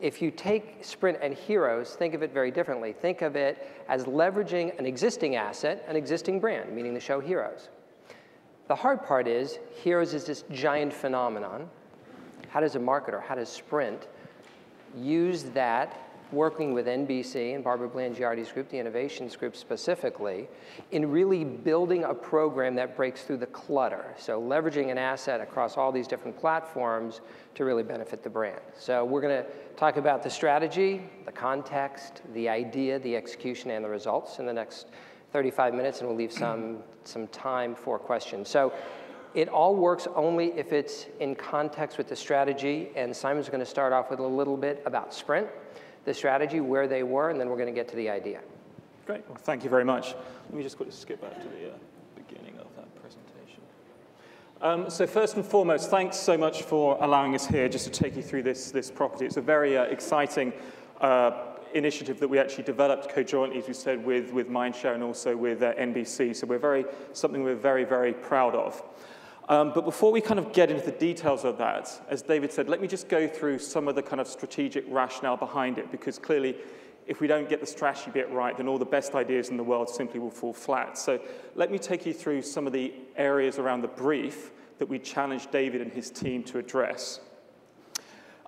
If you take Sprint and Heroes, think of it very differently. Think of it as leveraging an existing asset, an existing brand, meaning the show Heroes. The hard part is, Heroes is this giant phenomenon. How does a marketer, how does Sprint use that, working with NBC and Barbara Blangiardi's group, the innovations group specifically, in really building a program that breaks through the clutter? So leveraging an asset across all these different platforms to really benefit the brand. So we're going to talk about the strategy, the context, the idea, the execution, and the results in the next 35 minutes, and we'll leave some time for questions. So it all works only if it's in context with the strategy, and Simon's going to start off with a little bit about Sprint, the strategy, where they were, and then we're going to get to the idea. Great. Well, thank you very much. Let me just quickly skip back to the beginning of that presentation. So first and foremost, thanks so much for allowing us here just to take you through this property. It's a very exciting initiative that we actually developed co-jointly, as we said, with Mindshare and also with NBC. So something we're very, very proud of. But before we kind of get into the details of that, as David said, let me just go through some of the kind of strategic rationale behind it, because clearly, if we don't get the strategy bit right, then all the best ideas in the world simply will fall flat. So let me take you through some of the areas around the brief that we challenged David and his team to address.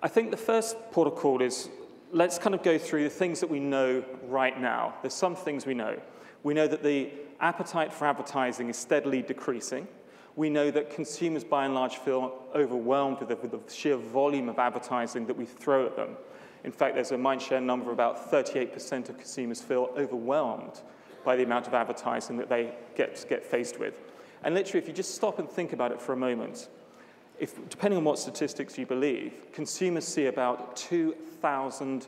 I think the first port of call is, let's kind of go through the things that we know right now. There's some things we know. We know that the appetite for advertising is steadily decreasing. We know that consumers, by and large, feel overwhelmed with the sheer volume of advertising that we throw at them. In fact, there's a Mindshare number of about 38% of consumers feel overwhelmed by the amount of advertising that they get faced with. And literally, if you just stop and think about it for a moment, depending on what statistics you believe, consumers see about 2,000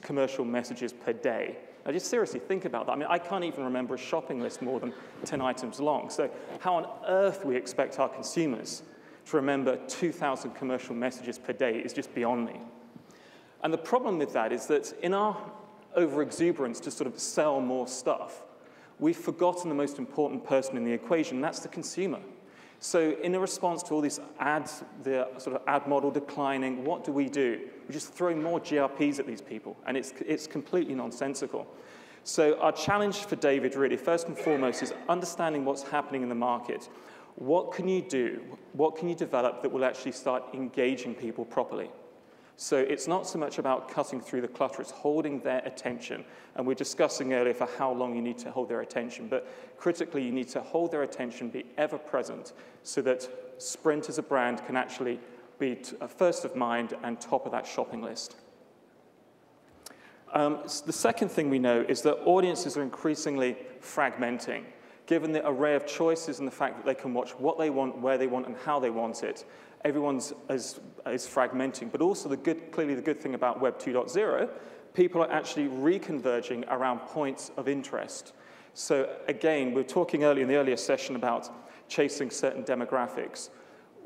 commercial messages per day. Now, just seriously think about that. I mean, I can't even remember a shopping list more than 10 items long. So how on earth we expect our consumers to remember 2,000 commercial messages per day is just beyond me. And the problem with that is that in our overexuberance to sort of sell more stuff, we've forgotten the most important person in the equation, and that's the consumer. So in a response to all these ads, the sort of ad model declining, what do? We just throw more GRPs at these people, and it's completely nonsensical. So our challenge for David, really, first and foremost, is understanding what's happening in the market. What can you do? What can you develop that will actually start engaging people properly? So it's not so much about cutting through the clutter, it's holding their attention. And we're discussing earlier for how long you need to hold their attention. But critically, you need to hold their attention, be ever present, so that Sprint as a brand can actually be first of mind and top of that shopping list. The second thing we know is that audiences are increasingly fragmenting. Given the array of choices and the fact that they can watch what they want, where they want, and how they want it, everyone's is fragmenting. But also, clearly the good thing about Web 2.0, people are actually reconverging around points of interest. So again, we were talking earlier in the earlier session about chasing certain demographics.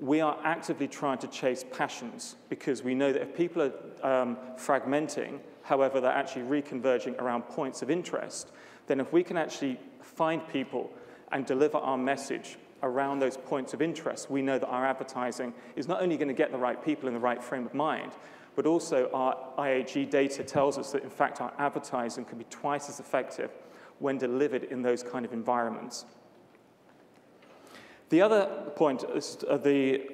We are actively trying to chase passions, because we know that if people are fragmenting, however, they're actually reconverging around points of interest, then if we can actually find people and deliver our message around those points of interest, we know that our advertising is not only going to get the right people in the right frame of mind, but also our IAG data tells us that, in fact, our advertising can be twice as effective when delivered in those kind of environments. The other point is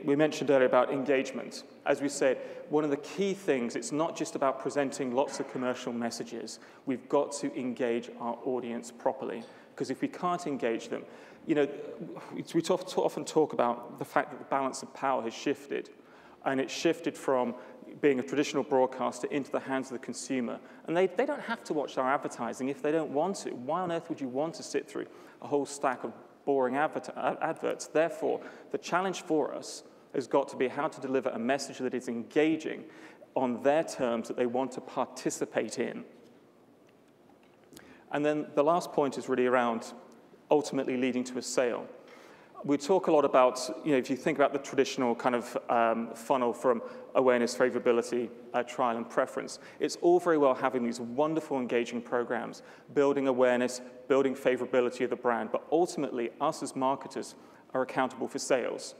we mentioned earlier about engagement. As we said, one of the key things, it's not just about presenting lots of commercial messages. We've got to engage our audience properly, because if we can't engage them, we often talk about the fact that the balance of power has shifted, and it's shifted from being a traditional broadcaster into the hands of the consumer. And they don't have to watch our advertising if they don't want to. Why on earth would you want to sit through a whole stack of boring adverts? Therefore, the challenge for us has got to be how to deliver a message that is engaging on their terms that they want to participate in. And then the last point is really around ultimately leading to a sale. We talk a lot about, if you think about the traditional kind of funnel from awareness, favorability, trial, and preference, it's all very well having these wonderful engaging programs, building awareness, building favorability of the brand, but ultimately, us as marketers are accountable for sales.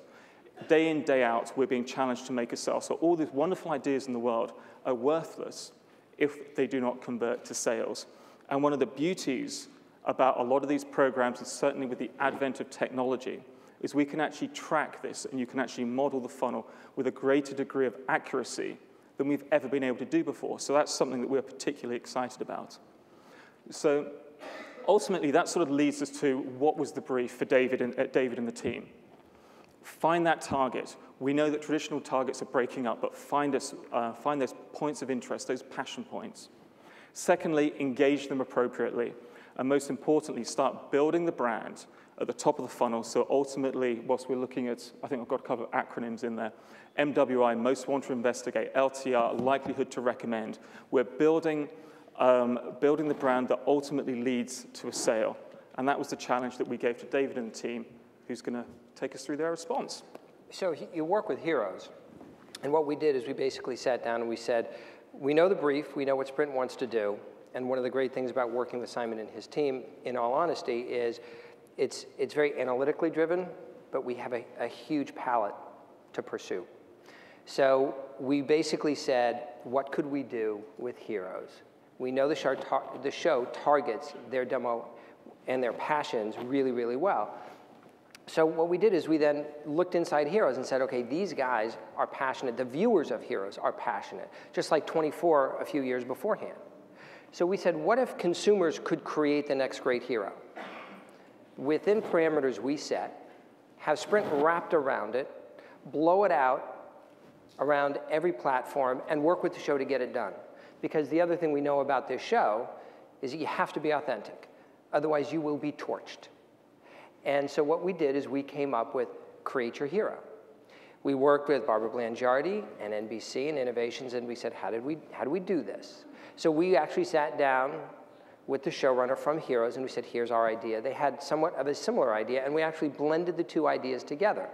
day in, day out, we're being challenged to make a sale. So all these wonderful ideas in the world are worthless if they do not convert to sales. And one of the beauties about a lot of these programs, and certainly with the advent of technology, is we can actually track this, and you can actually model the funnel with a greater degree of accuracy than we've ever been able to do before. So that's something that we're particularly excited about. So ultimately, that sort of leads us to what was the brief for David and the team. Find that target. We know that traditional targets are breaking up, but find those points of interest, those passion points. Secondly, engage them appropriately. And most importantly, start building the brand at the top of the funnel. So ultimately, whilst we're looking at, I think I've got a couple of acronyms in there, MWI, most want to investigate, LTR, likelihood to recommend. We're building the brand that ultimately leads to a sale. And that was the challenge that we gave to David and the team, who's going to take us through their response. So you work with heroes. And what we did is we basically sat down and we said, we know the brief, we know what Sprint wants to do. And one of the great things about working with Simon and his team, in all honesty, is it's very analytically driven, but we have a huge palette to pursue. So we basically said, what could we do with heroes? We know the show targets their demo and their passions really, really well. So what we did is we then looked inside Heroes and said, okay, these guys are passionate. The viewers of Heroes are passionate, just like 24 a few years beforehand. So we said, what if consumers could create the next great hero? Within parameters we set, have Sprint wrapped around it, blow it out around every platform, and work with the show to get it done. Because the other thing we know about this show is that you have to be authentic. Otherwise, you will be torched. And so what we did is we came up with Create Your Hero. We worked with Barbara Blangiardi and NBC and Innovations, and we said, how do we do this? So we actually sat down with the showrunner from Heroes, and we said, here's our idea. They had somewhat of a similar idea, and we actually blended the two ideas together.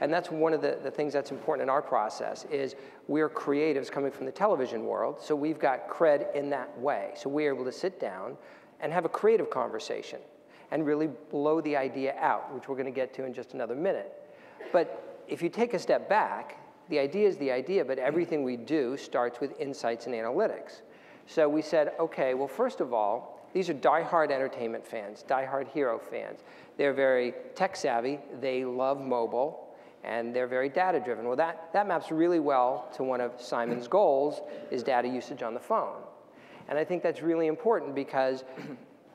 And that's one of the things that's important in our process, is we're creatives coming from the television world, so we've got cred in that way. So we're able to sit down and have a creative conversation and really blow the idea out, which we're going to get to in just another minute. But if you take a step back, the idea is the idea, but everything we do starts with insights and analytics. So we said, okay, well, first of all, these are diehard entertainment fans, diehard hero fans. They're very tech savvy, they love mobile, and they're very data driven. Well, that maps really well to one of Simon's goals, is data usage on the phone. And I think that's really important because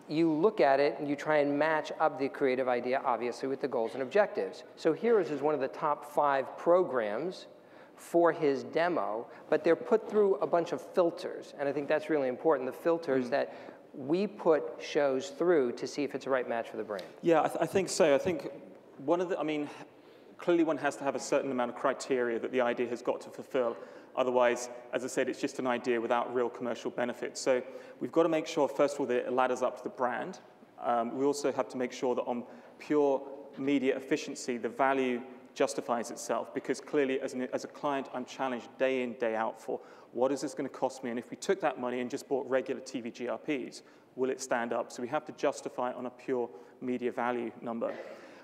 you look at it and you try and match up the creative idea, obviously, with the goals and objectives. So Heroes is one of the top 5 programs for his demo, but they're put through a bunch of filters. And I think that's really important, the filters that we put shows through to see if it's the right match for the brand. Yeah, I think so. I think clearly one has to have a certain amount of criteria that the idea has got to fulfill. Otherwise, as I said, it's just an idea without real commercial benefit. So we've got to make sure, first of all, that it ladders up to the brand. We also have to make sure that on pure media efficiency, the value justifies itself, because clearly as a client, I'm challenged day in, day out for what is this going to cost me? And if we took that money and just bought regular TV GRPs, will it stand up? So we have to justify it on a pure media value number.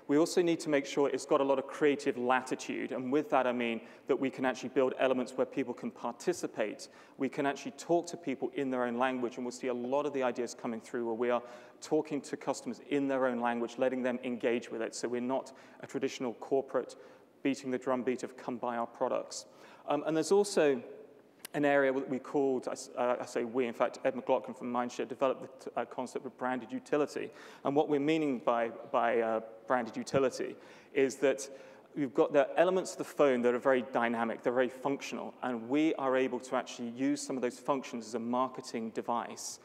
We also need to make sure it's got a lot of creative latitude, and with that I mean that we can actually build elements where people can participate. We can actually talk to people in their own language, and we'll see a lot of the ideas coming through where we are talking to customers in their own language, letting them engage with it, so we're not a traditional corporate beating the drumbeat of come buy our products. And there's also an area that we called, I say we, in fact, Ed McLaughlin from Mindshare developed the concept of branded utility. And what we're meaning by branded utility is that we've got the elements of the phone that are very dynamic, they're very functional, and we are able to actually use some of those functions as a marketing device